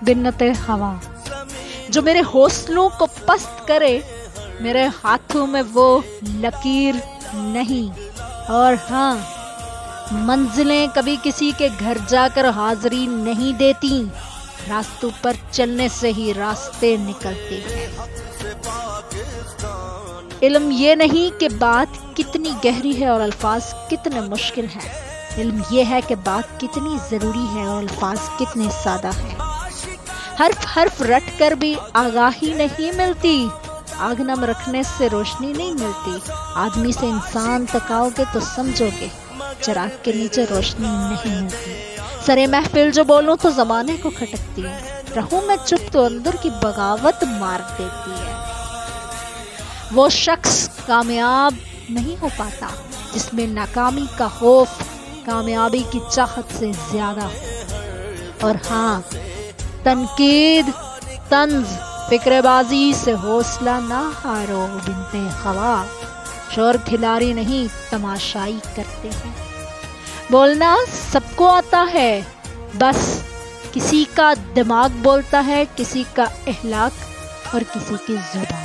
बिन्नते हवा। जो मेरे हौसलों को पस्त करे, मेरे हाथों में वो लकीर नहीं। और हाँ, मंजिलें कभी किसी के घर जाकर हाजिरी नहीं देती, रास्तों पर चलने से ही रास्ते निकलते हैं। इल्म ये नहीं कि बात कितनी गहरी है और अल्फाज कितने मुश्किल हैं, इल्म ये है कि बात कितनी ज़रूरी है और अल्फाज कितने सादा हैं। हर्फ हर्फ रट कर भी आगाही नहीं मिलती, आग नम रखने से रोशनी नहीं मिलती। आदमी से इंसान तकाओगे तो समझोगे, चिराग के नीचे रोशनी नहीं मिलती। सरे महफिल जो बोलूं तो ज़माने को खटकती है, रहूं मैं चुप तो अंदर की बगावत मार देती है। वो शख्स कामयाब नहीं हो पाता जिसमें नाकामी का खौफ कामयाबी की चाहत से ज़्यादा हो। और हाँ, तनकीद, तंज, फिक्रबाजी से हौसला ना हारो बिनते हवा। शोर खिलाड़ी नहीं तमाशाई करते हैं। बोलना सबको आता है, बस किसी का दिमाग बोलता है, किसी का इहलाक और किसी की जुबान।